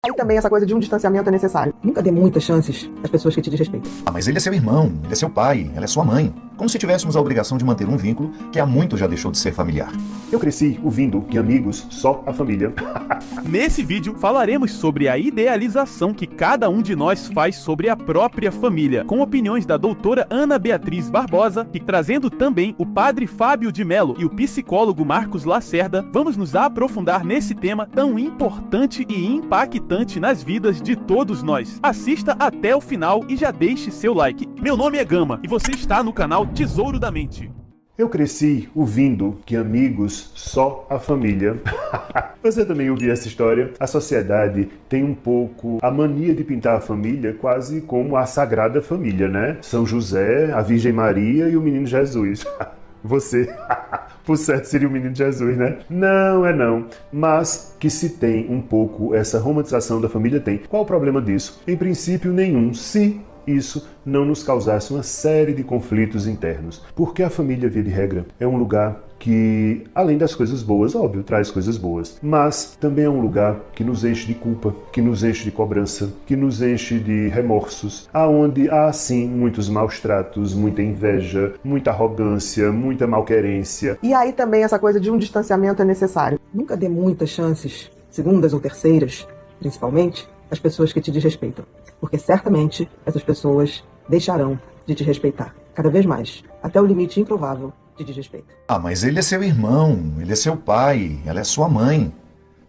Aí também essa coisa de um distanciamento é necessário. Nunca dê muitas chances às pessoas que te desrespeitam. Ah, mas ele é seu irmão, ele é seu pai, ela é sua mãe. Como se tivéssemos a obrigação de manter um vínculo que há muito já deixou de ser familiar. Eu cresci ouvindo que amigos, só a família. Nesse vídeo, falaremos sobre a idealização que cada um de nós faz sobre a própria família, com opiniões da doutora Ana Beatriz Barbosa, e trazendo também o padre Fábio de Mello e o psicólogo Marcos Lacerda, vamos nos aprofundar nesse tema tão importante e impactante nas vidas de todos nós. Assista até o final e já deixe seu like. Meu nome é Gama e você está no canal Tesouro da Mente. Eu cresci ouvindo que amigos, só a família. Você também ouviu essa história? A sociedade tem um pouco a mania de pintar a família quase como a Sagrada Família, né? São José, a Virgem Maria e o Menino Jesus. Você, por certo, seria o Menino Jesus, né? Não, é não. Mas que se tem um pouco essa romantização da família, tem. Qual o problema disso? Em princípio, nenhum. Se isso não nos causasse uma série de conflitos internos. Porque a família, via de regra, é um lugar que, além das coisas boas, óbvio, traz coisas boas, mas também é um lugar que nos enche de culpa, que nos enche de cobrança, que nos enche de remorsos, aonde há, sim, muitos maus tratos, muita inveja, muita arrogância, muita malquerência. E aí também essa coisa de um distanciamento é necessário. Nunca dê muitas chances, segundas ou terceiras, principalmente, às pessoas que te desrespeitam. Porque certamente essas pessoas deixarão de te respeitar, cada vez mais, até o limite improvável de desrespeito. Ah, mas ele é seu irmão, ele é seu pai, ela é sua mãe.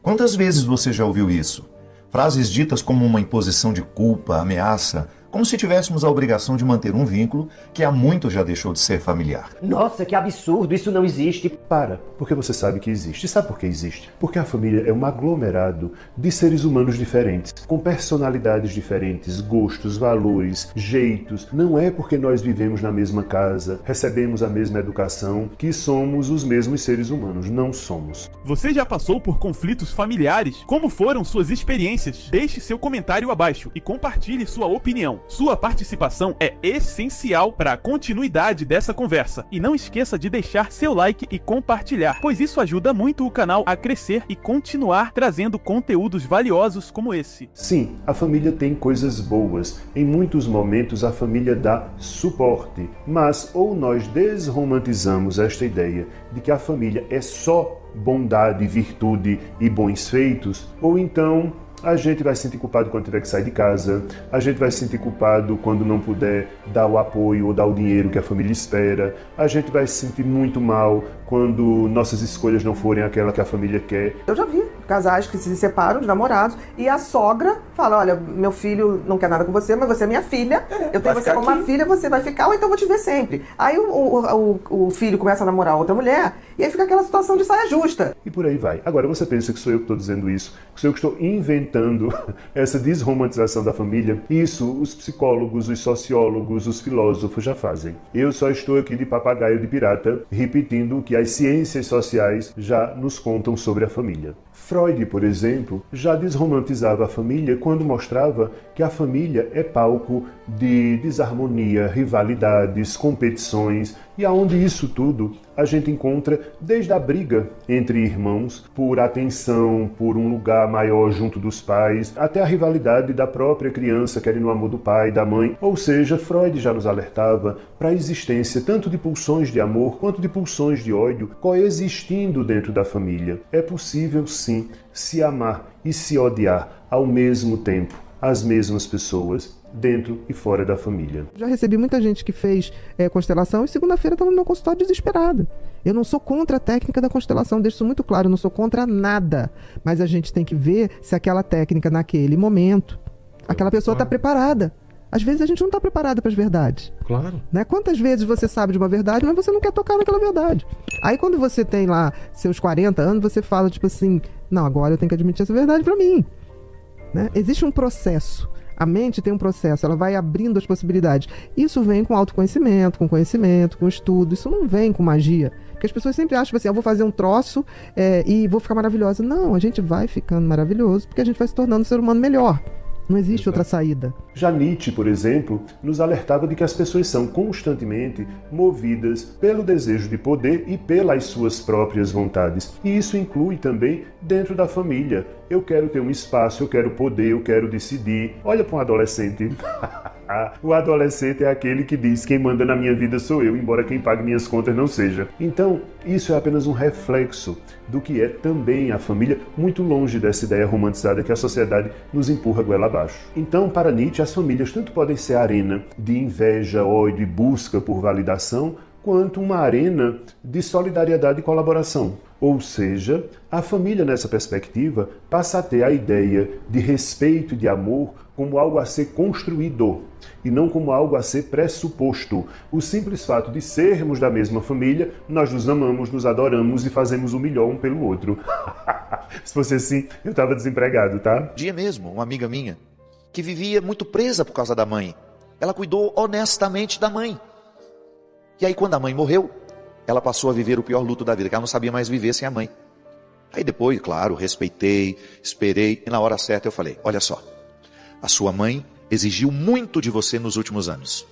Quantas vezes você já ouviu isso? Frases ditas como uma imposição de culpa, ameaça, como se tivéssemos a obrigação de manter um vínculo que há muito já deixou de ser familiar. Nossa, que absurdo, isso não existe. Para, porque você sabe que existe. Sabe por que existe? Porque a família é um aglomerado de seres humanos diferentes, com personalidades diferentes, gostos, valores, jeitos. Não é porque nós vivemos na mesma casa, recebemos a mesma educação, que somos os mesmos seres humanos. Não somos. Você já passou por conflitos familiares? Como foram suas experiências? Deixe seu comentário abaixo e compartilhe sua opinião. Sua participação é essencial para a continuidade dessa conversa. E não esqueça de deixar seu like e compartilhar, pois isso ajuda muito o canal a crescer e continuar trazendo conteúdos valiosos como esse. Sim, a família tem coisas boas. Em muitos momentos a família dá suporte. Mas ou nós desromantizamos esta ideia de que a família é só bondade, virtude e bons feitos, ou então a gente vai se sentir culpado quando tiver que sair de casa, a gente vai se sentir culpado quando não puder dar o apoio ou dar o dinheiro que a família espera, a gente vai se sentir muito mal quando nossas escolhas não forem aquela que a família quer. Eu já vi casais que se separam de namorados e a sogra fala, olha, meu filho não quer nada com você, mas você é minha filha, eu tenho você como uma filha, você vai ficar ou então eu vou te ver sempre. Aí o filho começa a namorar outra mulher e aí fica aquela situação de saia justa. E por aí vai. Agora você pensa que sou eu que estou dizendo isso, que sou eu que estou inventando essa desromantização da família? Isso os psicólogos, os sociólogos, os filósofos já fazem. Eu só estou aqui de papagaio de pirata, repetindo o que as ciências sociais já nos contam sobre a família. Freud, por exemplo, já desromantizava a família quando mostrava que a família é palco de desarmonia, rivalidades, competições, e aonde isso tudo a gente encontra desde a briga entre irmãos por atenção, por um lugar maior junto dos pais, até a rivalidade da própria criança querendo o amor do pai, da mãe. Ou seja, Freud já nos alertava para a existência tanto de pulsões de amor quanto de pulsões de ódio coexistindo dentro da família. É possível, sim, se amar e se odiar ao mesmo tempo, as mesmas pessoas, dentro e fora da família. Já recebi muita gente que fez constelação e segunda-feira estava no meu consultório desesperada. Eu não sou contra a técnica da constelação, deixo isso muito claro, eu não sou contra nada. Mas a gente tem que ver se aquela técnica naquele momento, aquela pessoa está preparada. Às vezes a gente não está preparada para as verdades. Claro. Né? Quantas vezes você sabe de uma verdade, mas você não quer tocar naquela verdade. Aí quando você tem lá seus 40 anos, você fala tipo assim, não, agora eu tenho que admitir essa verdade para mim. Né? Existe um processo. A mente tem um processo, ela vai abrindo as possibilidades. Isso vem com autoconhecimento, com estudo. Isso não vem com magia. Porque as pessoas sempre acham assim, eu vou fazer um troço e vou ficar maravilhosa. Não, a gente vai ficando maravilhoso porque a gente vai se tornando um ser humano melhor. Não existe outra saída. Já Nietzsche, por exemplo, nos alertava de que as pessoas são constantemente movidas pelo desejo de poder e pelas suas próprias vontades. E isso inclui também dentro da família. eu quero ter um espaço, eu quero poder, eu quero decidir. Olha para um adolescente. O adolescente é aquele que diz: quem manda na minha vida sou eu, embora quem pague minhas contas não seja. Então, isso é apenas um reflexo do que é também a família, muito longe dessa ideia romantizada que a sociedade nos empurra goela abaixo. Então, para Nietzsche, as famílias tanto podem ser arena de inveja, ódio e busca por validação, quanto uma arena de solidariedade e colaboração. Ou seja, a família nessa perspectiva passa a ter a ideia de respeito e de amor como algo a ser construído e não como algo a ser pressuposto. O simples fato de sermos da mesma família, nós nos amamos, nos adoramos e fazemos o melhor um pelo outro. Se fosse assim, eu estava desempregado, tá? Dia mesmo, uma amiga minha, que vivia muito presa por causa da mãe. Ela cuidou honestamente da mãe. E aí, quando a mãe morreu, ela passou a viver o pior luto da vida, que ela não sabia mais viver sem a mãe. Aí depois, claro, respeitei, esperei, e na hora certa eu falei: olha só, a sua mãe exigiu muito de você nos últimos anos,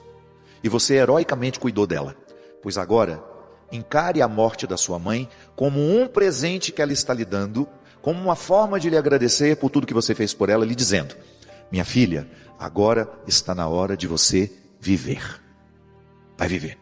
e você heroicamente cuidou dela, pois agora, encare a morte da sua mãe como um presente que ela está lhe dando, como uma forma de lhe agradecer por tudo que você fez por ela, lhe dizendo: minha filha, agora está na hora de você viver. Vai viver.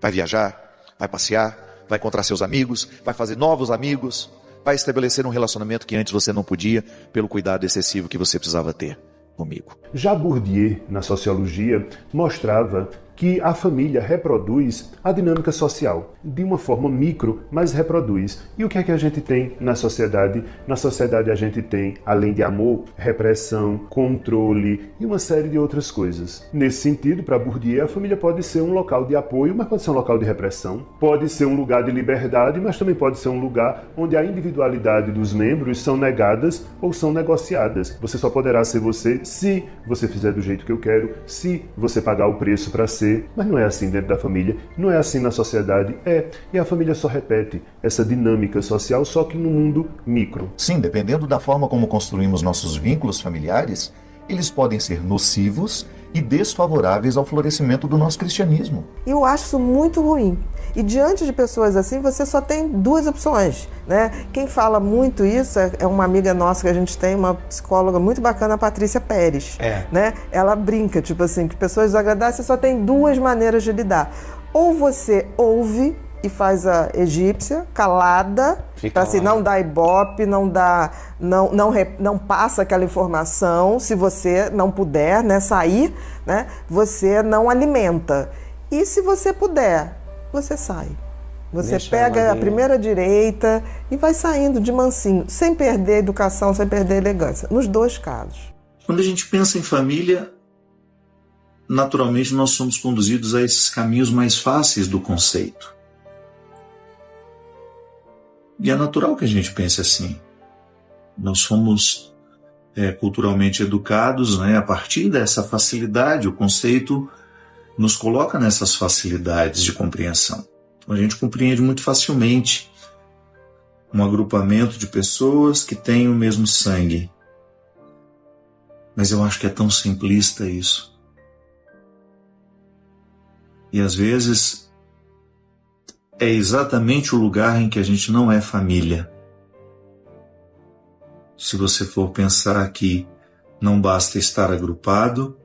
Vai viajar, vai passear, vai encontrar seus amigos, vai fazer novos amigos, vai estabelecer um relacionamento que antes você não podia, pelo cuidado excessivo que você precisava ter comigo. Já Bourdieu, na sociologia, mostrava que a família reproduz a dinâmica social, de uma forma micro, mas reproduz. E o que é que a gente tem na sociedade? Na sociedade a gente tem, além de amor, repressão, controle e uma série de outras coisas. Nesse sentido, para Bourdieu, a família pode ser um local de apoio, mas pode ser um local de repressão. Pode ser um lugar de liberdade, mas também pode ser um lugar onde a individualidade dos membros são negadas ou são negociadas. Você só poderá ser você se você fizer do jeito que eu quero, se você pagar o preço para ser. Mas não é assim dentro da família, não é assim na sociedade, e a família só repete essa dinâmica social, só que no mundo micro. Sim, dependendo da forma como construímos nossos vínculos familiares, eles podem ser nocivos e desfavoráveis ao florescimento do nosso cristianismo. Eu acho isso muito ruim. E diante de pessoas assim, você só tem duas opções, né? Quem fala muito isso é uma amiga nossa que a gente tem, uma psicóloga muito bacana, a Patrícia Pérez. Né? Ela brinca, tipo assim, que pessoas desagradáveis, você só tem duas maneiras de lidar. Ou você ouve e faz a egípcia, calada, para assim, não dar ibope, não passa aquela informação, se você não puder, né, sair, né, você não alimenta. E se você puder, você sai. Você pega a primeira direita e vai saindo de mansinho, sem perder a educação, sem perder a elegância, nos dois casos. Quando a gente pensa em família, naturalmente nós somos conduzidos a esses caminhos mais fáceis do conceito. E é natural que a gente pense assim. Nós fomos culturalmente educados, né, a partir dessa facilidade. O conceito nos coloca nessas facilidades de compreensão. Então a gente compreende muito facilmente um agrupamento de pessoas que têm o mesmo sangue. Mas eu acho que é tão simplista isso. E às vezes é exatamente o lugar em que a gente não é família. Se você for pensar que não basta estar agrupado,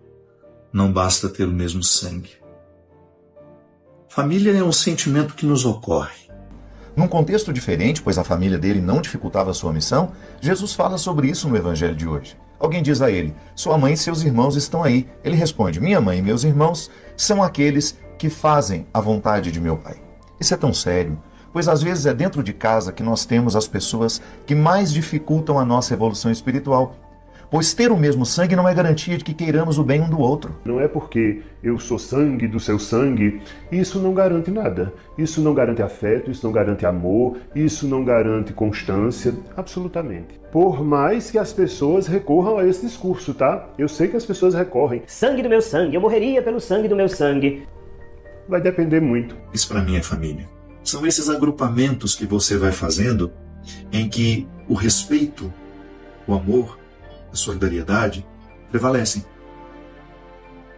não basta ter o mesmo sangue. Família é um sentimento que nos ocorre. Num contexto diferente, pois a família dele não dificultava a sua missão, Jesus fala sobre isso no Evangelho de hoje. Alguém diz a ele: sua mãe e seus irmãos estão aí. Ele responde: minha mãe e meus irmãos são aqueles que fazem a vontade de meu Pai. Isso é tão sério, pois às vezes é dentro de casa que nós temos as pessoas que mais dificultam a nossa evolução espiritual. Pois ter o mesmo sangue não é garantia de que queiramos o bem um do outro. Não é porque eu sou sangue do seu sangue, isso não garante nada. Isso não garante afeto, isso não garante amor, isso não garante constância, absolutamente. Por mais que as pessoas recorram a esse discurso, tá? Eu sei que as pessoas recorrem. Sangue do meu sangue, eu morreria pelo sangue do meu sangue. Vai depender muito. Isso para mim é família. São esses agrupamentos que você vai fazendo em que o respeito, o amor, a solidariedade prevalecem.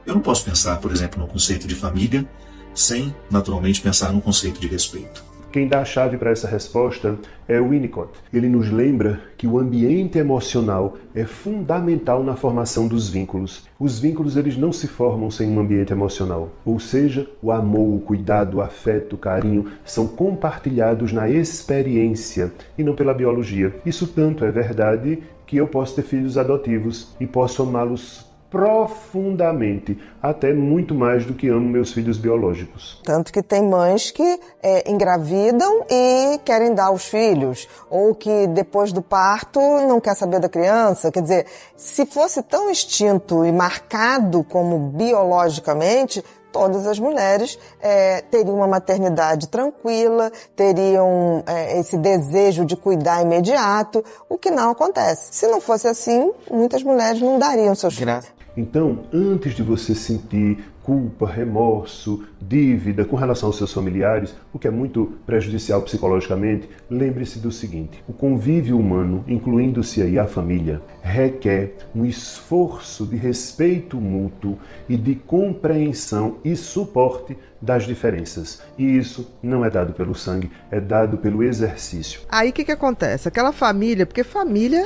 Eu não posso pensar, por exemplo, no conceito de família sem, naturalmente, pensar no conceito de respeito. Quem dá a chave para essa resposta é o Winnicott. Ele nos lembra que o ambiente emocional é fundamental na formação dos vínculos. Os vínculos eles não se formam sem um ambiente emocional. Ou seja, o amor, o cuidado, o afeto, o carinho são compartilhados na experiência e não pela biologia. Isso tanto é verdade que eu posso ter filhos adotivos e posso amá-los profundamente, até muito mais do que amo meus filhos biológicos. Tanto que tem mães que engravidam e querem dar aos filhos, ou que depois do parto não quer saber da criança. Quer dizer, se fosse tão extinto e marcado como biologicamente, todas as mulheres teriam uma maternidade tranquila, teriam esse desejo de cuidar imediato, o que não acontece. Se não fosse assim, muitas mulheres não dariam seus filhos. Então, antes de você sentir culpa, remorso, dívida com relação aos seus familiares, o que é muito prejudicial psicologicamente, lembre-se do seguinte: o convívio humano, incluindo-se aí a família, requer um esforço de respeito mútuo e de compreensão e suporte das diferenças. E isso não é dado pelo sangue, é dado pelo exercício. Aí o que acontece? Aquela família, porque família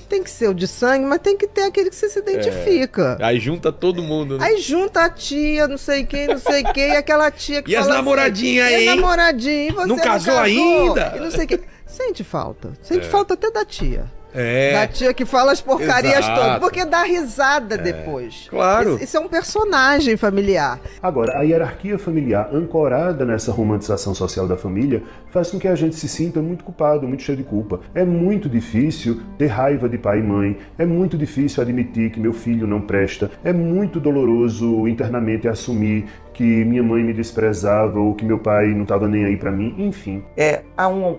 tem que ser o de sangue, mas tem que ter aquele que você se identifica. Aí junta todo mundo, né? Aí junta a tia, não sei quem, e aquela tia que e fala as namoradinhas assim, aí? E as namoradinhas, você não casou ainda? E não sei o que. Sente falta. Sente falta até da tia. É. Da tia que fala as porcarias Exato. todas. Porque dá risada depois. Claro. Isso é um personagem familiar. Agora, a hierarquia familiar ancorada nessa romantização social da família faz com que a gente se sinta muito culpado, muito cheio de culpa. É muito difícil ter raiva de pai e mãe, é muito difícil admitir que meu filho não presta, é muito doloroso internamente assumir que minha mãe me desprezava ou que meu pai não estava nem aí pra mim, enfim.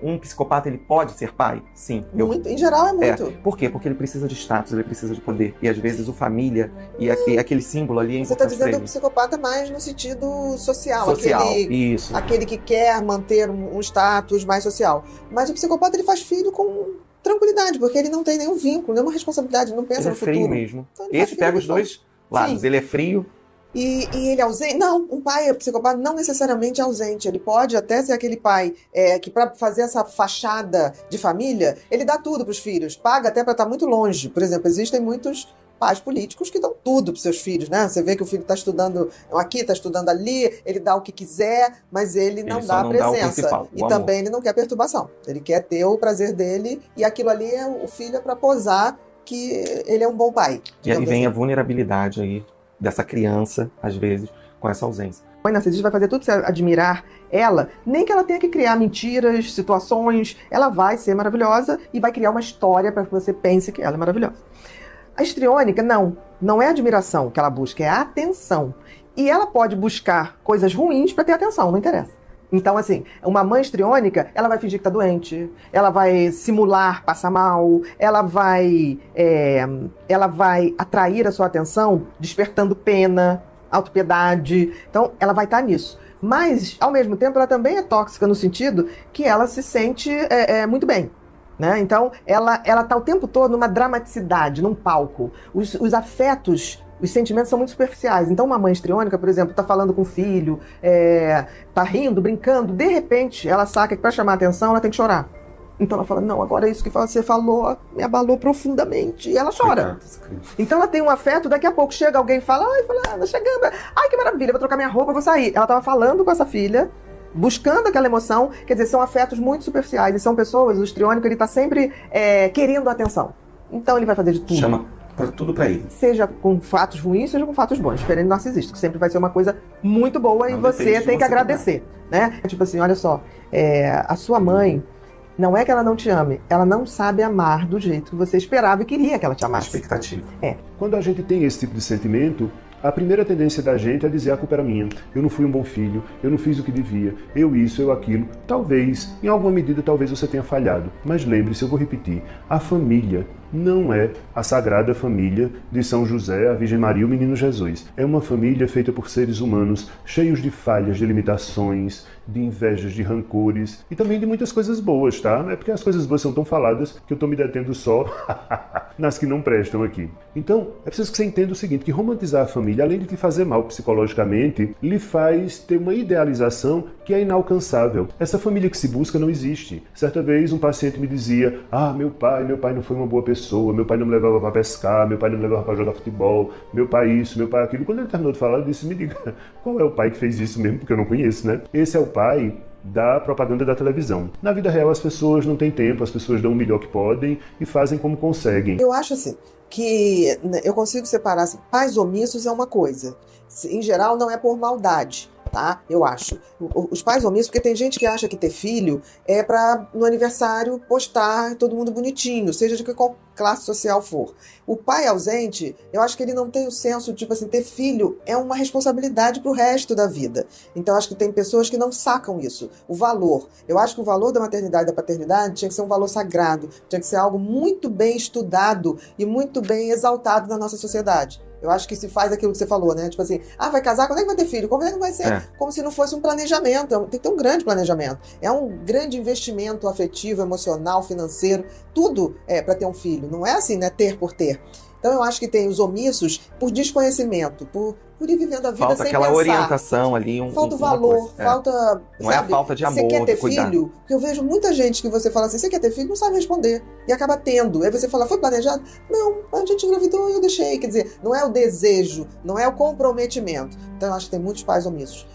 Um psicopata, ele pode ser pai? Sim. Muito, em geral é muito. Por quê? Porque ele precisa de status, ele precisa de poder. E às vezes o família e aquele símbolo ali é Você está importante dizendo pra o ele. psicopata mais no sentido social. Isso. Aquele que quer manter um status mais social. Mas o psicopata, ele faz filho com tranquilidade, porque ele não tem nenhum vínculo, nenhuma responsabilidade, não pensa Ele no futuro. Frio mesmo. Então, ele faz Esse filho pega os com dois lados. Sim. Ele é frio. E ele é ausente? Não, um pai psicopata não necessariamente é ausente. Ele pode até ser aquele pai que, para fazer essa fachada de família, ele dá tudo para os filhos, paga até para estar muito longe. Por exemplo, existem muitos pais políticos que dão tudo para seus filhos, né? Você vê que o filho está estudando aqui, está estudando ali, ele dá o que quiser, mas ele não dá a presença. E também ele não quer perturbação. Ele quer ter o prazer dele e aquilo ali o filho é para posar que ele é um bom pai. E aí vem a vulnerabilidade aí dessa criança, às vezes, com essa ausência. A mãe narcisista vai fazer tudo pra você admirar ela, nem que ela tenha que criar mentiras, situações, ela vai ser maravilhosa e vai criar uma história para que você pense que ela é maravilhosa. A histriônica, não é admiração que ela busca, é a atenção. E ela pode buscar coisas ruins para ter atenção, não interessa. Então, assim, uma mãe histriônica, ela vai fingir que tá doente, ela vai simular passar mal, ela vai atrair a sua atenção despertando pena, autopiedade. Então, ela vai estar nisso. Mas, ao mesmo tempo, ela também é tóxica no sentido que ela se sente muito bem. Né? Então, ela tá o tempo todo numa dramaticidade, num palco. Os afetos, os sentimentos são muito superficiais. Então, uma mãe histriônica, por exemplo, tá falando com o filho, tá rindo, brincando, de repente, ela saca que para chamar a atenção, ela tem que chorar. Então ela fala, não, agora isso que você falou me abalou profundamente. E ela chora. Então ela tem um afeto, daqui a pouco chega alguém e fala, ai, fulana, chegando. Ai, que maravilha, vou trocar minha roupa, vou sair. Ela tava falando com essa filha, buscando aquela emoção. Quer dizer, são afetos muito superficiais. E são pessoas, o histriônico, ele tá sempre querendo atenção. Então ele vai fazer de tudo. Chama tudo pra ele. Seja com fatos ruins, seja com fatos bons. Diferente do narcisista, que sempre vai ser uma coisa muito boa e você tem que agradecer. Né? Tipo assim, olha só, a sua mãe, não é que ela não te ame, ela não sabe amar do jeito que você esperava e queria que ela te amasse. Expectativa. Quando a gente tem esse tipo de sentimento, a primeira tendência da gente é dizer a culpa era minha, eu não fui um bom filho, eu não fiz o que devia, eu isso, eu aquilo. Talvez, em alguma medida, talvez você tenha falhado. Mas lembre-se, eu vou repetir, a família não é a Sagrada Família de São José, a Virgem Maria e o Menino Jesus. É uma família feita por seres humanos cheios de falhas, de limitações, de invejas, de rancores e também de muitas coisas boas, tá? Não é porque as coisas boas são tão faladas que eu estou me detendo só nas que não prestam aqui. Então, é preciso que você entenda o seguinte, que romantizar a família, além de te fazer mal psicologicamente, lhe faz ter uma idealização que é inalcançável. Essa família que se busca não existe. Certa vez um paciente me dizia, meu pai não foi uma boa pessoa, meu pai não me levava para pescar, meu pai não me levava para jogar futebol, meu pai isso, meu pai aquilo. Quando ele terminou de falar, eu disse, me diga, qual é o pai que fez isso mesmo, porque eu não conheço, né? Esse é o pai da propaganda da televisão. Na vida real as pessoas não têm tempo, as pessoas dão o melhor que podem e fazem como conseguem. Eu acho assim, que eu consigo separar, assim, pais omissos é uma coisa. Em geral não é por maldade. Tá? Eu acho. Os pais omissos, porque tem gente que acha que ter filho é para no aniversário postar todo mundo bonitinho, seja de qual classe social for. O pai ausente, eu acho que ele não tem o senso, tipo assim, ter filho é uma responsabilidade pro resto da vida. Então acho que tem pessoas que não sacam isso. O valor. Eu acho que o valor da maternidade e da paternidade tinha que ser um valor sagrado, tinha que ser algo muito bem estudado e muito bem exaltado na nossa sociedade. Eu acho que se faz aquilo que você falou, né? Tipo assim, vai casar, quando é que vai ter filho? Como é que vai ser? Como se não fosse um planejamento. Tem que ter um grande planejamento. É um grande investimento afetivo, emocional, financeiro. Tudo é para ter um filho. Não é assim, né? Ter por ter. Então eu acho que tem os omissos por desconhecimento, por ir vivendo a vida falta sem aquela pensar. orientação ali, falta o valor, falta... Não é a falta de amor, você quer ter cuidado. filho? Porque eu vejo muita gente que você fala assim, você quer ter filho? Não sabe responder. E acaba tendo. Aí você fala, foi planejado? Não, a gente engravidou e eu deixei. Quer dizer, não é o desejo, não é o comprometimento. Então eu acho que tem muitos pais omissos.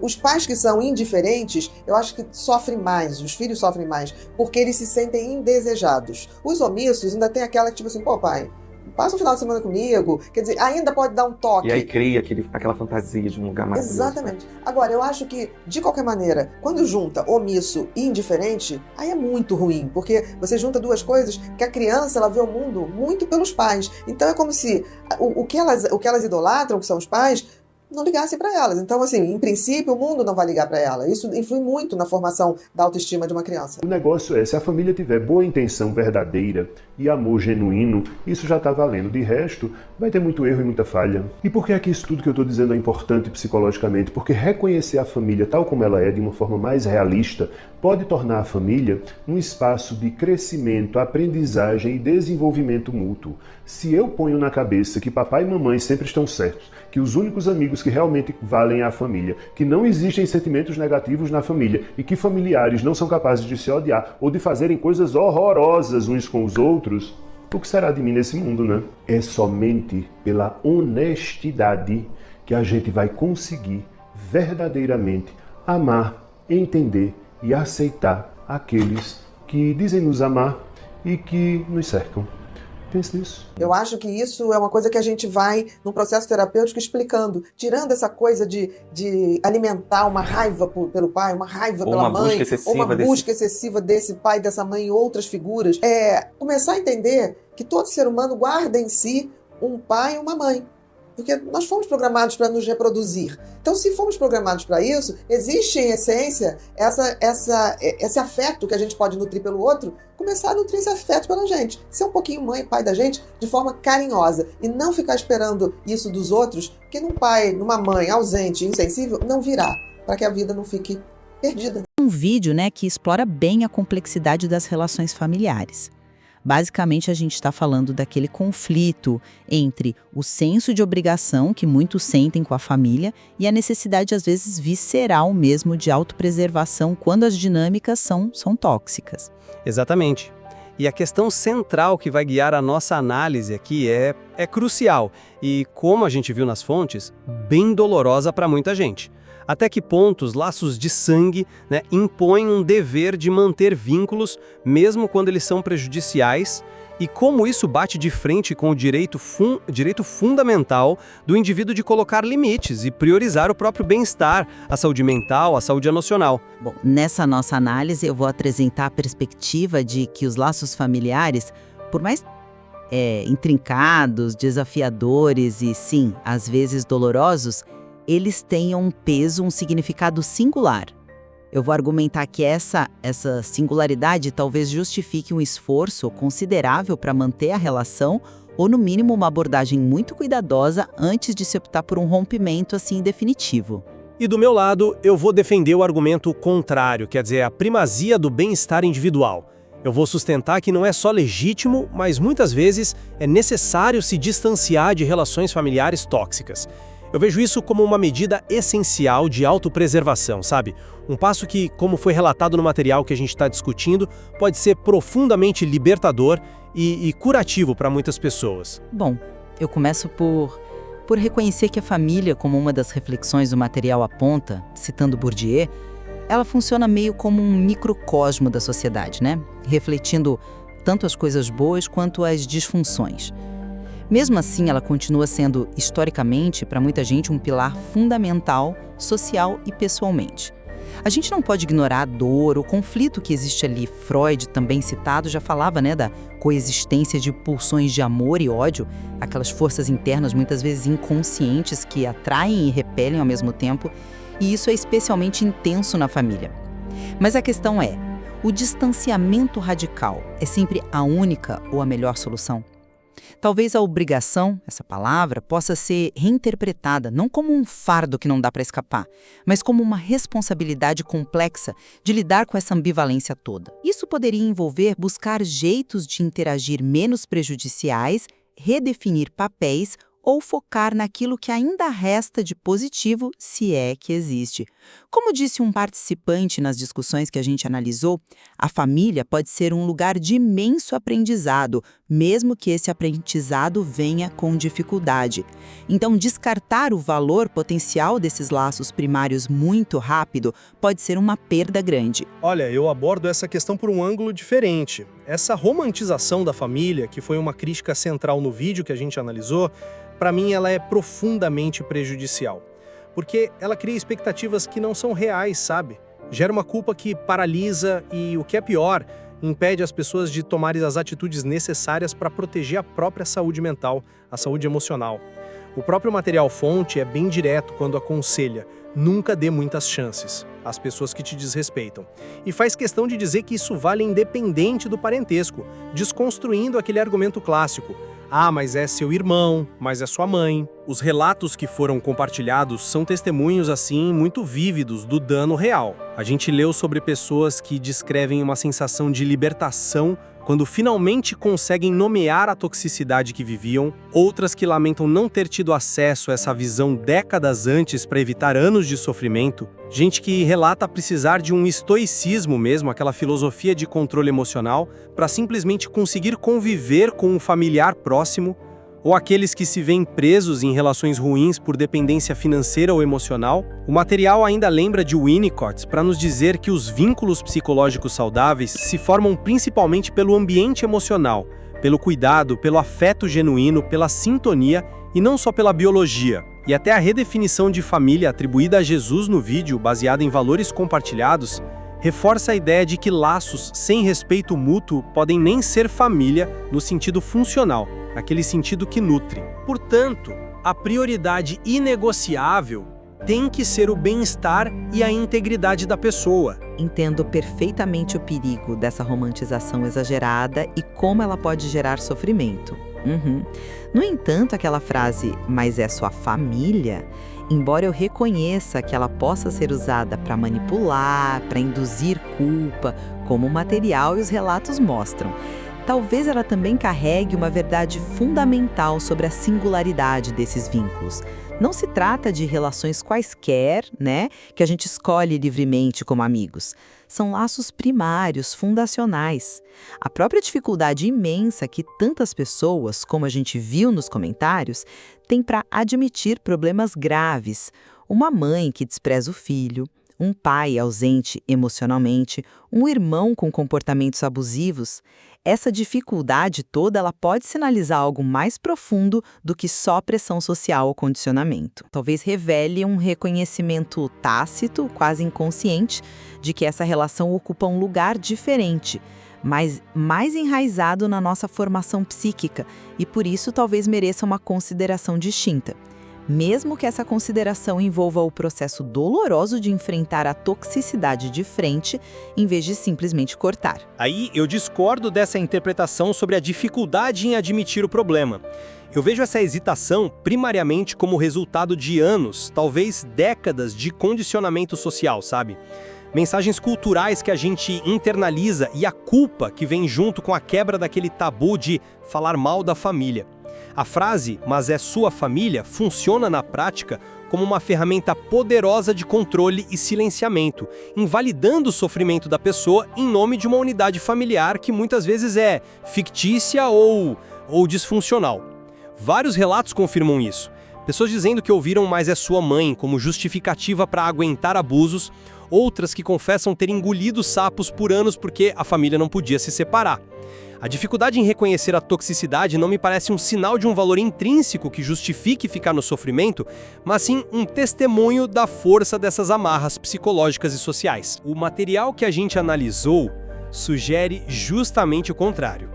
Os pais que são indiferentes, eu acho que sofrem mais, os filhos sofrem mais, porque eles se sentem indesejados. Os omissos ainda tem aquela que tipo assim, pô pai, passa um final de semana comigo, quer dizer, ainda pode dar um toque. E aí cria aquela fantasia de um lugar mais. Exatamente. Agora, eu acho que, de qualquer maneira, quando junta omisso e indiferente, aí é muito ruim, porque você junta duas coisas que a criança, ela vê o mundo muito pelos pais. Então é como se o que elas idolatram, que são os pais, não ligassem para elas. Então, assim, em princípio, o mundo não vai ligar para ela. Isso influi muito na formação da autoestima de uma criança. O negócio é, se a família tiver boa intenção verdadeira e amor genuíno, isso já está valendo. De resto, vai ter muito erro e muita falha. E por que é que isso tudo que eu estou dizendo é importante psicologicamente? Porque reconhecer a família tal como ela é, de uma forma mais realista, pode tornar a família um espaço de crescimento, aprendizagem e desenvolvimento mútuo. Se eu ponho na cabeça que papai e mamãe sempre estão certos, que os únicos amigos que realmente valem é a família, que não existem sentimentos negativos na família e que familiares não são capazes de se odiar ou de fazerem coisas horrorosas uns com os outros, o que será de mim nesse mundo, né? É somente pela honestidade que a gente vai conseguir verdadeiramente amar, entender e aceitar aqueles que dizem nos amar e que nos cercam. Pense nisso. Eu acho que isso é uma coisa que a gente vai, num processo terapêutico, explicando, tirando essa coisa de alimentar uma raiva pelo pai, uma raiva pela mãe, ou uma busca excessiva desse pai, dessa mãe e outras figuras. Começar a entender que todo ser humano guarda em si um pai e uma mãe. Porque nós fomos programados para nos reproduzir. Então, se fomos programados para isso, existe em essência esse afeto que a gente pode nutrir pelo outro, começar a nutrir esse afeto pela gente. Ser um pouquinho mãe e pai da gente de forma carinhosa. E não ficar esperando isso dos outros, que num pai, numa mãe ausente, insensível, não virá. Para que a vida não fique perdida. Um vídeo, que explora bem a complexidade das relações familiares. Basicamente, a gente está falando daquele conflito entre o senso de obrigação que muitos sentem com a família e a necessidade, às vezes, visceral mesmo de autopreservação quando as dinâmicas são tóxicas. Exatamente. E a questão central que vai guiar a nossa análise aqui é crucial e, como a gente viu nas fontes, bem dolorosa para muita gente. Até que ponto os laços de sangue impõem um dever de manter vínculos, mesmo quando eles são prejudiciais, e como isso bate de frente com o direito fundamental do indivíduo de colocar limites e priorizar o próprio bem-estar, a saúde mental, a saúde emocional. Bom, nessa nossa análise eu vou apresentar a perspectiva de que os laços familiares, por mais intrincados, desafiadores e, sim, às vezes dolorosos, eles tenham um peso, um significado singular. Eu vou argumentar que essa singularidade talvez justifique um esforço considerável para manter a relação ou, no mínimo, uma abordagem muito cuidadosa antes de se optar por um rompimento assim definitivo. E do meu lado, eu vou defender o argumento contrário, quer dizer, a primazia do bem-estar individual. Eu vou sustentar que não é só legítimo, mas muitas vezes é necessário se distanciar de relações familiares tóxicas. Eu vejo isso como uma medida essencial de autopreservação, sabe? Um passo que, como foi relatado no material que a gente está discutindo, pode ser profundamente libertador e curativo para muitas pessoas. Bom, eu começo por reconhecer que a família, como uma das reflexões do material aponta, citando Bourdieu, ela funciona meio como um microcosmo da sociedade, né? Refletindo tanto as coisas boas quanto as disfunções. Mesmo assim, ela continua sendo, historicamente, para muita gente, um pilar fundamental, social e pessoalmente. A gente não pode ignorar a dor, o conflito que existe ali. Freud, também citado, já falava, né, da coexistência de pulsões de amor e ódio, aquelas forças internas, muitas vezes inconscientes, que atraem e repelem ao mesmo tempo, e isso é especialmente intenso na família. Mas a questão é, o distanciamento radical é sempre a única ou a melhor solução? Talvez a obrigação, essa palavra, possa ser reinterpretada não como um fardo que não dá para escapar, mas como uma responsabilidade complexa de lidar com essa ambivalência toda. Isso poderia envolver buscar jeitos de interagir menos prejudiciais, redefinir papéis ou focar naquilo que ainda resta de positivo, se é que existe. Como disse um participante nas discussões que a gente analisou, a família pode ser um lugar de imenso aprendizado, mesmo que esse aprendizado venha com dificuldade. Então, descartar o valor potencial desses laços primários muito rápido pode ser uma perda grande. Olha, eu abordo essa questão por um ângulo diferente. Essa romantização da família, que foi uma crítica central no vídeo que a gente analisou, para mim ela é profundamente prejudicial. Porque ela cria expectativas que não são reais, sabe? Gera uma culpa que paralisa e, o que é pior, impede as pessoas de tomarem as atitudes necessárias para proteger a própria saúde mental, a saúde emocional. O próprio material fonte é bem direto quando aconselha: nunca dê muitas chances às pessoas que te desrespeitam. E faz questão de dizer que isso vale independente do parentesco, desconstruindo aquele argumento clássico: ah, mas é seu irmão, mas é sua mãe. Os relatos que foram compartilhados são testemunhos, assim, muito vívidos do dano real. A gente leu sobre pessoas que descrevem uma sensação de libertação quando finalmente conseguem nomear a toxicidade que viviam, outras que lamentam não ter tido acesso a essa visão décadas antes para evitar anos de sofrimento, gente que relata precisar de um estoicismo mesmo, aquela filosofia de controle emocional, para simplesmente conseguir conviver com um familiar próximo, ou aqueles que se veem presos em relações ruins por dependência financeira ou emocional. O material ainda lembra de Winnicott para nos dizer que os vínculos psicológicos saudáveis se formam principalmente pelo ambiente emocional, pelo cuidado, pelo afeto genuíno, pela sintonia e não só pela biologia. E até a redefinição de família atribuída a Jesus no vídeo, baseada em valores compartilhados, reforça a ideia de que laços sem respeito mútuo podem nem ser família no sentido funcional, naquele sentido que nutre. Portanto, a prioridade inegociável tem que ser o bem-estar e a integridade da pessoa. Entendo perfeitamente o perigo dessa romantização exagerada e como ela pode gerar sofrimento. No entanto, aquela frase, mas é sua família, embora eu reconheça que ela possa ser usada para manipular, para induzir culpa, como o material e os relatos mostram, talvez ela também carregue uma verdade fundamental sobre a singularidade desses vínculos. Não se trata de relações quaisquer, né, que a gente escolhe livremente como amigos. São laços primários, fundacionais. A própria dificuldade imensa que tantas pessoas, como a gente viu nos comentários, têm para admitir problemas graves. Uma mãe que despreza o filho, um pai ausente emocionalmente, um irmão com comportamentos abusivos. Essa dificuldade toda ela pode sinalizar algo mais profundo do que só pressão social ou condicionamento. Talvez revele um reconhecimento tácito, quase inconsciente, de que essa relação ocupa um lugar diferente, mas mais enraizado na nossa formação psíquica e por isso talvez mereça uma consideração distinta. mesmo que essa consideração envolva o processo doloroso de enfrentar a toxicidade de frente, em vez de simplesmente cortar. Aí eu discordo dessa interpretação sobre a dificuldade em admitir o problema. Eu vejo essa hesitação primariamente como resultado de anos, talvez décadas de condicionamento social, sabe? Mensagens culturais que a gente internaliza e a culpa que vem junto com a quebra daquele tabu de falar mal da família. A frase, mas é sua família, funciona na prática como uma ferramenta poderosa de controle e silenciamento, invalidando o sofrimento da pessoa em nome de uma unidade familiar que muitas vezes é fictícia ou disfuncional. Vários relatos confirmam isso. Pessoas dizendo que ouviram "mas é sua mãe" como justificativa para aguentar abusos, outras que confessam ter engolido sapos por anos porque a família não podia se separar. A dificuldade em reconhecer a toxicidade não me parece um sinal de um valor intrínseco que justifique ficar no sofrimento, mas sim um testemunho da força dessas amarras psicológicas e sociais. O material que a gente analisou sugere justamente o contrário.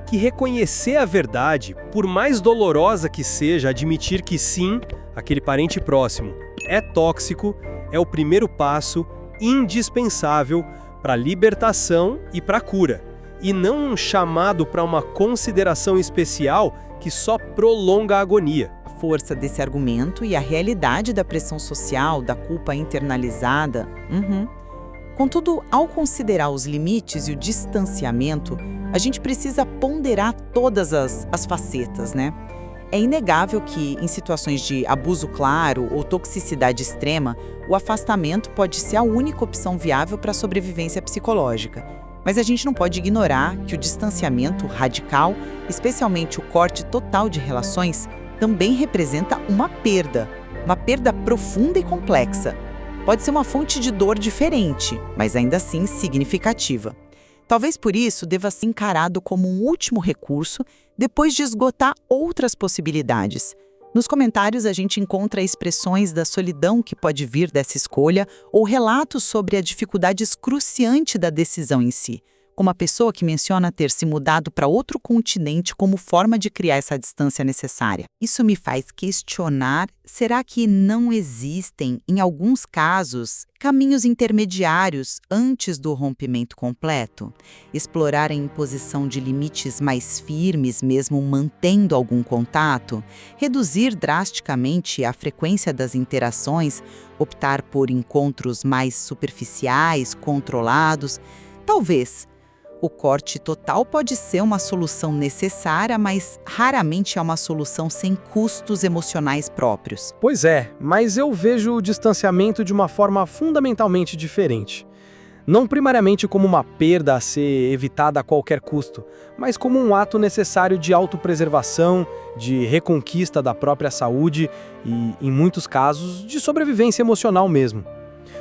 Que reconhecer a verdade, por mais dolorosa que seja, admitir que sim, aquele parente próximo é tóxico, é o primeiro passo indispensável para a libertação e para a cura. E não um chamado para uma consideração especial que só prolonga a agonia. A força desse argumento e a realidade da pressão social, da culpa internalizada. Contudo, ao considerar os limites e o distanciamento, a gente precisa ponderar todas as facetas, né? É inegável que, em situações de abuso claro ou toxicidade extrema, o afastamento pode ser a única opção viável para a sobrevivência psicológica. Mas a gente não pode ignorar que o distanciamento radical, especialmente o corte total de relações, também representa uma perda profunda e complexa. Pode ser uma fonte de dor diferente, mas ainda assim significativa. Talvez por isso deva ser encarado como um último recurso depois de esgotar outras possibilidades. Nos comentários a gente encontra expressões da solidão que pode vir dessa escolha ou relatos sobre a dificuldade excruciante da decisão em si, como a pessoa que menciona ter se mudado para outro continente como forma de criar essa distância necessária. Isso me faz questionar, será que não existem, em alguns casos, caminhos intermediários antes do rompimento completo? Explorar a imposição de limites mais firmes, mesmo mantendo algum contato? Reduzir drasticamente a frequência das interações? Optar por encontros mais superficiais, controlados? Talvez. O corte total pode ser uma solução necessária, mas raramente é uma solução sem custos emocionais próprios. Pois é, mas eu vejo o distanciamento de uma forma fundamentalmente diferente. Não primariamente como uma perda a ser evitada a qualquer custo, mas como um ato necessário de autopreservação, de reconquista da própria saúde e, em muitos casos, de sobrevivência emocional mesmo.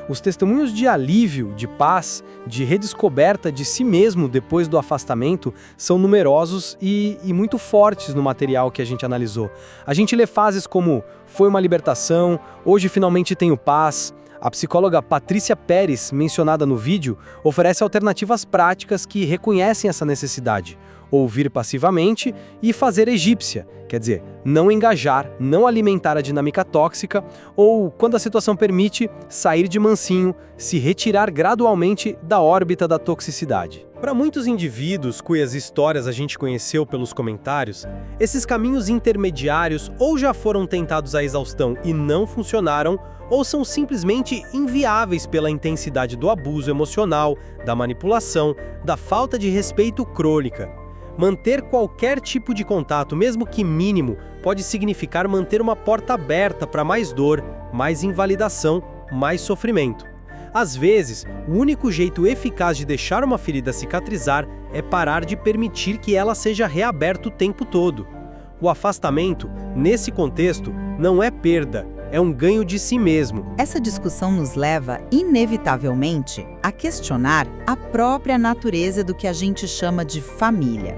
Os testemunhos de alívio, de paz, de redescoberta de si mesmo depois do afastamento são numerosos e muito fortes no material que a gente analisou. A gente lê frases como "foi uma libertação", "hoje finalmente tenho paz". A psicóloga Patrícia Pérez, mencionada no vídeo, oferece alternativas práticas que reconhecem essa necessidade. Ouvir passivamente e fazer egípcia, quer dizer, não engajar, não alimentar a dinâmica tóxica ou, quando a situação permite, sair de mansinho, se retirar gradualmente da órbita da toxicidade. Para muitos indivíduos cujas histórias a gente conheceu pelos comentários, esses caminhos intermediários ou já foram tentados à exaustão e não funcionaram, ou são simplesmente inviáveis pela intensidade do abuso emocional, da manipulação, da falta de respeito crônica. Manter qualquer tipo de contato, mesmo que mínimo, pode significar manter uma porta aberta para mais dor, mais invalidação, mais sofrimento. Às vezes, o único jeito eficaz de deixar uma ferida cicatrizar é parar de permitir que ela seja reaberta o tempo todo. O afastamento, nesse contexto, não é perda, é um ganho de si mesmo. Essa discussão nos leva, inevitavelmente, a questionar a própria natureza do que a gente chama de família.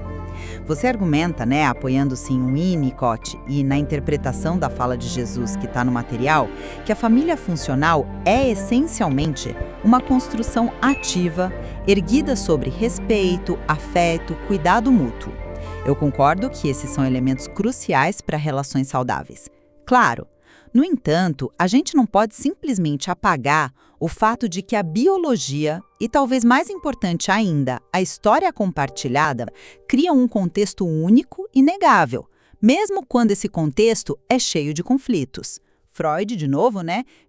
Você argumenta, apoiando-se em Winnicott e na interpretação da fala de Jesus que está no material, que a família funcional é essencialmente uma construção ativa, erguida sobre respeito, afeto, cuidado mútuo. Eu concordo que esses são elementos cruciais para relações saudáveis. Claro, No entanto, a gente não pode simplesmente apagar o fato de que a biologia, e talvez mais importante ainda, a história compartilhada, criam um contexto único e inegável, mesmo quando esse contexto é cheio de conflitos. Freud, de novo,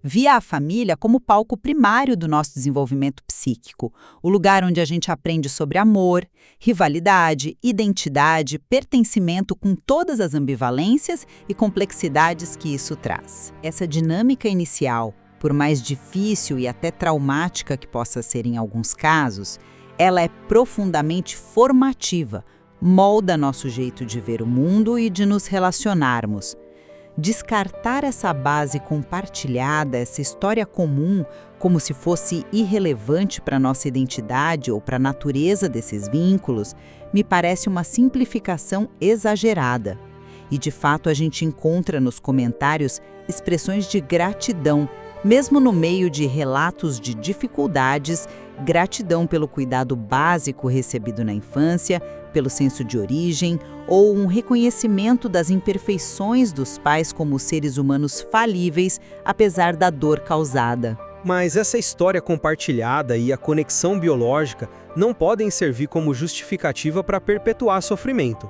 via a família como palco primário do nosso desenvolvimento psíquico, o lugar onde a gente aprende sobre amor, rivalidade, identidade, pertencimento com todas as ambivalências e complexidades que isso traz. Essa dinâmica inicial, por mais difícil e até traumática que possa ser em alguns casos, ela é profundamente formativa, molda nosso jeito de ver o mundo e de nos relacionarmos. Descartar essa base compartilhada, essa história comum, como se fosse irrelevante para a nossa identidade ou para a natureza desses vínculos, me parece uma simplificação exagerada. E, de fato, a gente encontra nos comentários expressões de gratidão, mesmo no meio de relatos de dificuldades, gratidão pelo cuidado básico recebido na infância, pelo senso de origem, ou um reconhecimento das imperfeições dos pais como seres humanos falíveis, apesar da dor causada. Mas essa história compartilhada e a conexão biológica não podem servir como justificativa para perpetuar sofrimento.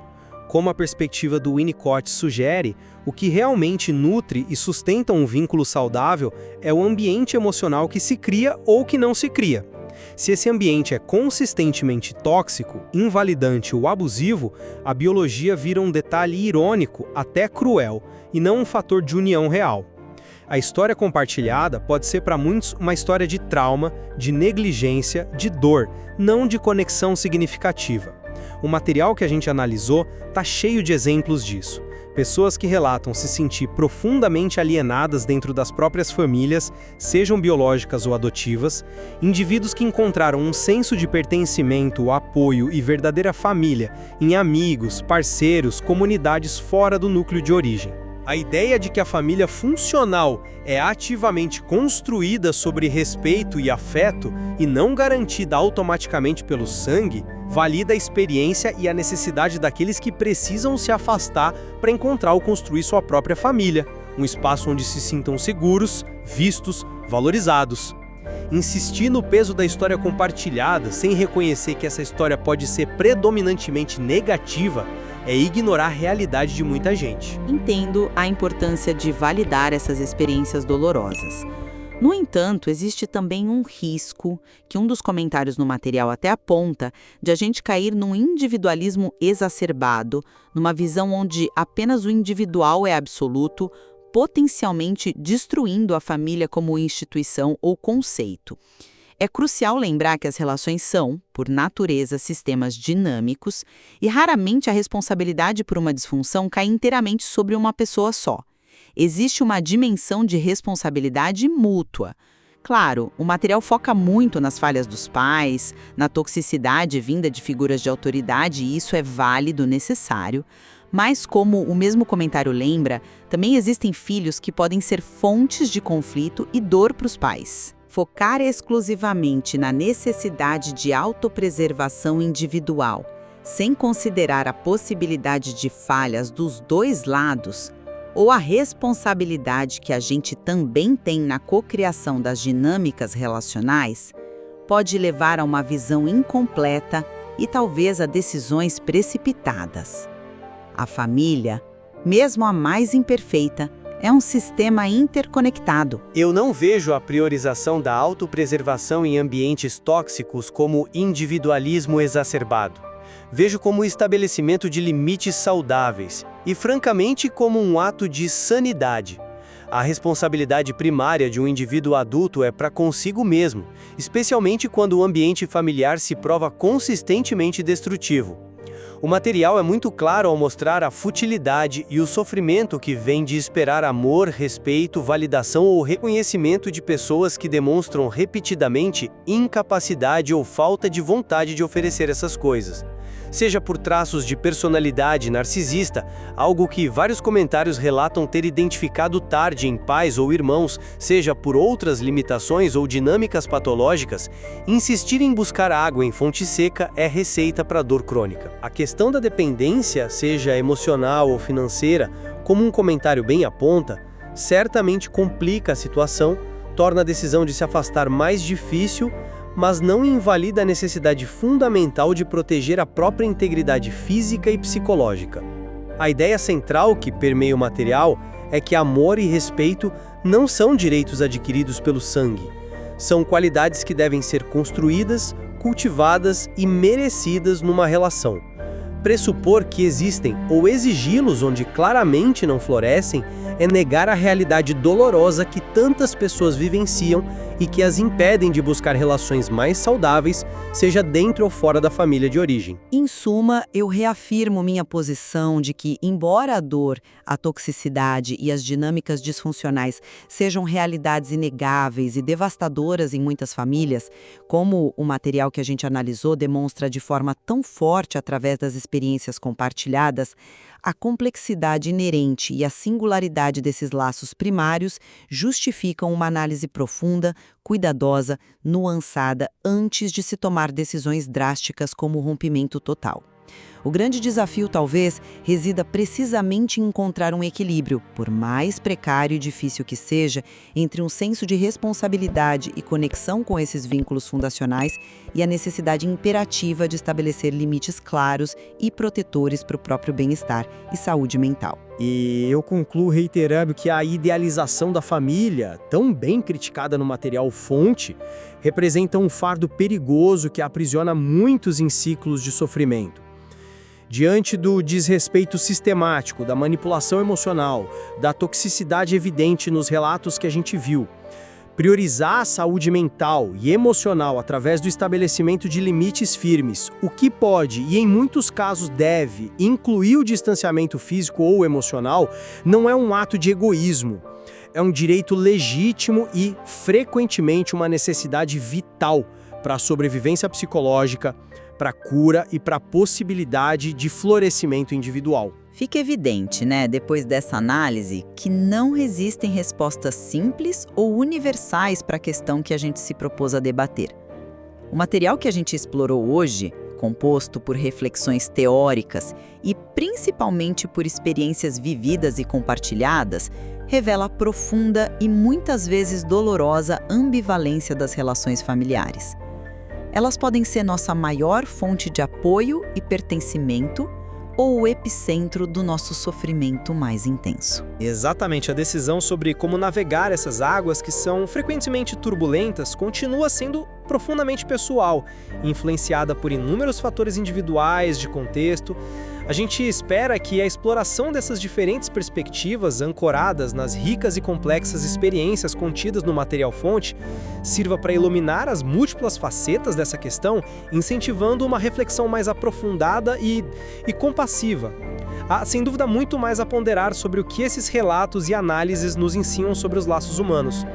Como a perspectiva do Winnicott sugere, o que realmente nutre e sustenta um vínculo saudável é o ambiente emocional que se cria ou que não se cria. Se esse ambiente é consistentemente tóxico, invalidante ou abusivo, a biologia vira um detalhe irônico, até cruel, e não um fator de união real. A história compartilhada pode ser para muitos uma história de trauma, de negligência, de dor, não de conexão significativa. O material que a gente analisou está cheio de exemplos disso. Pessoas que relatam se sentir profundamente alienadas dentro das próprias famílias, sejam biológicas ou adotivas, indivíduos que encontraram um senso de pertencimento, apoio e verdadeira família em amigos, parceiros, comunidades fora do núcleo de origem. A ideia de que a família funcional é ativamente construída sobre respeito e afeto e não garantida automaticamente pelo sangue, valida a experiência e a necessidade daqueles que precisam se afastar para encontrar ou construir sua própria família, um espaço onde se sintam seguros, vistos, valorizados. Insistir no peso da história compartilhada sem reconhecer que essa história pode ser predominantemente negativa é ignorar a realidade de muita gente. Entendo a importância de validar essas experiências dolorosas. No entanto, existe também um risco, que um dos comentários no material até aponta, de a gente cair num individualismo exacerbado, numa visão onde apenas o individual é absoluto, potencialmente destruindo a família como instituição ou conceito. É crucial lembrar que as relações são, por natureza, sistemas dinâmicos e raramente a responsabilidade por uma disfunção cai inteiramente sobre uma pessoa só. Existe uma dimensão de responsabilidade mútua. Claro, o material foca muito nas falhas dos pais, na toxicidade vinda de figuras de autoridade, e isso é válido, necessário. Mas, como o mesmo comentário lembra, também existem filhos que podem ser fontes de conflito e dor para os pais. Focar exclusivamente na necessidade de autopreservação individual, sem considerar a possibilidade de falhas dos dois lados, ou a responsabilidade que a gente também tem na cocriação das dinâmicas relacionais, pode levar a uma visão incompleta e talvez a decisões precipitadas. A família, mesmo a mais imperfeita, é um sistema interconectado. Eu não vejo a priorização da autopreservação em ambientes tóxicos como individualismo exacerbado. Vejo como o estabelecimento de limites saudáveis e, francamente, como um ato de sanidade. A responsabilidade primária de um indivíduo adulto é para consigo mesmo, especialmente quando o ambiente familiar se prova consistentemente destrutivo. O material é muito claro ao mostrar a futilidade e o sofrimento que vem de esperar amor, respeito, validação ou reconhecimento de pessoas que demonstram repetidamente incapacidade ou falta de vontade de oferecer essas coisas. Seja por traços de personalidade narcisista, algo que vários comentários relatam ter identificado tarde em pais ou irmãos, seja por outras limitações ou dinâmicas patológicas, insistir em buscar água em fonte seca é receita para dor crônica. A questão da dependência, seja emocional ou financeira, como um comentário bem aponta, certamente complica a situação, torna a decisão de se afastar mais difícil, mas não invalida a necessidade fundamental de proteger a própria integridade física e psicológica. A ideia central que permeia o material é que amor e respeito não são direitos adquiridos pelo sangue. São qualidades que devem ser construídas, cultivadas e merecidas numa relação. Pressupor que existem ou exigi-los onde claramente não florescem é negar a realidade dolorosa que tantas pessoas vivenciam e que as impedem de buscar relações mais saudáveis, seja dentro ou fora da família de origem. Em suma, eu reafirmo minha posição de que, embora a dor, a toxicidade e as dinâmicas disfuncionais sejam realidades inegáveis e devastadoras em muitas famílias, como o material que a gente analisou demonstra de forma tão forte através das experiências compartilhadas, a complexidade inerente e a singularidade desses laços primários justificam uma análise profunda, cuidadosa, nuançada, antes de se tomar decisões drásticas como o rompimento total. O grande desafio, talvez, resida precisamente em encontrar um equilíbrio, por mais precário e difícil que seja, entre um senso de responsabilidade e conexão com esses vínculos fundacionais e a necessidade imperativa de estabelecer limites claros e protetores para o próprio bem-estar e saúde mental. E eu concluo reiterando que a idealização da família, tão bem criticada no material fonte, representa um fardo perigoso que aprisiona muitos em ciclos de sofrimento. Diante do desrespeito sistemático, da manipulação emocional, da toxicidade evidente nos relatos que a gente viu, priorizar a saúde mental e emocional através do estabelecimento de limites firmes, o que pode e em muitos casos deve incluir o distanciamento físico ou emocional, não é um ato de egoísmo. É um direito legítimo e, frequentemente, uma necessidade vital para a sobrevivência psicológica, para a cura e para a possibilidade de florescimento individual. Fica evidente, né, depois dessa análise, que não existem respostas simples ou universais para a questão que a gente se propôs a debater. O material que a gente explorou hoje, composto por reflexões teóricas e principalmente por experiências vividas e compartilhadas, revela a profunda e muitas vezes dolorosa ambivalência das relações familiares. Elas podem ser nossa maior fonte de apoio e pertencimento ou o epicentro do nosso sofrimento mais intenso. Exatamente, a decisão sobre como navegar essas águas que são frequentemente turbulentas continua sendo profundamente pessoal, influenciada por inúmeros fatores individuais, de contexto. A gente espera que a exploração dessas diferentes perspectivas, ancoradas nas ricas e complexas experiências contidas no material fonte, sirva para iluminar as múltiplas facetas dessa questão, incentivando uma reflexão mais aprofundada e compassiva. Há, sem dúvida, muito mais a ponderar sobre o que esses relatos e análises nos ensinam sobre os laços humanos.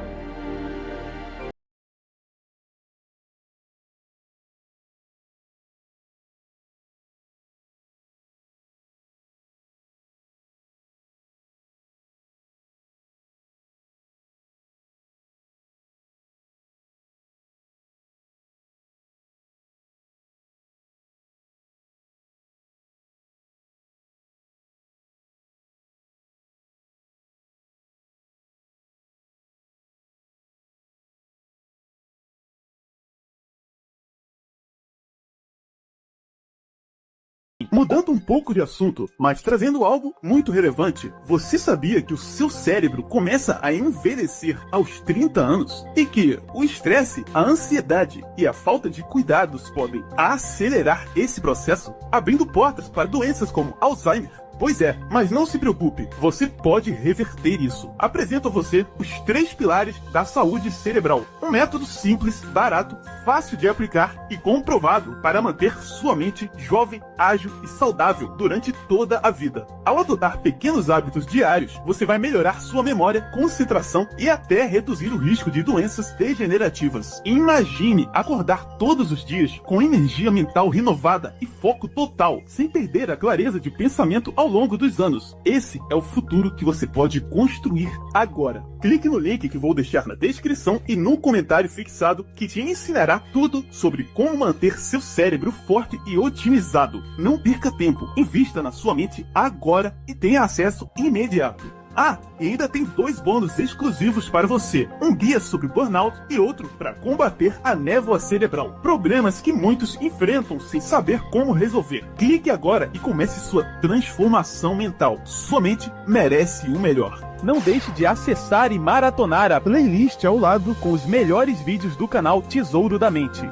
Mudando um pouco de assunto, mas trazendo algo muito relevante, você sabia que o seu cérebro começa a envelhecer aos 30 anos? E que o estresse, a ansiedade e a falta de cuidados podem acelerar esse processo, abrindo portas para doenças como Alzheimer? Pois é, mas não se preocupe, você pode reverter isso. Apresento a você os 3 pilares da saúde cerebral. Um método simples, barato, fácil de aplicar e comprovado para manter sua mente jovem, ágil e saudável durante toda a vida. Ao adotar pequenos hábitos diários, você vai melhorar sua memória, concentração e até reduzir o risco de doenças degenerativas. Imagine acordar todos os dias com energia mental renovada e foco total, sem perder a clareza de pensamento ao longo dos anos. Esse é o futuro que você pode construir agora. Clique no link que vou deixar na descrição e no comentário fixado que te ensinará tudo sobre como manter seu cérebro forte e otimizado. Não perca tempo, invista na sua mente agora e tenha acesso imediato. Ah, e ainda tem 2 bônus exclusivos para você. Um guia sobre burnout e outro para combater a névoa cerebral. Problemas que muitos enfrentam sem saber como resolver. Clique agora e comece sua transformação mental. Sua mente merece o melhor. Não deixe de acessar e maratonar a playlist ao lado com os melhores vídeos do canal Tesouro da Mente.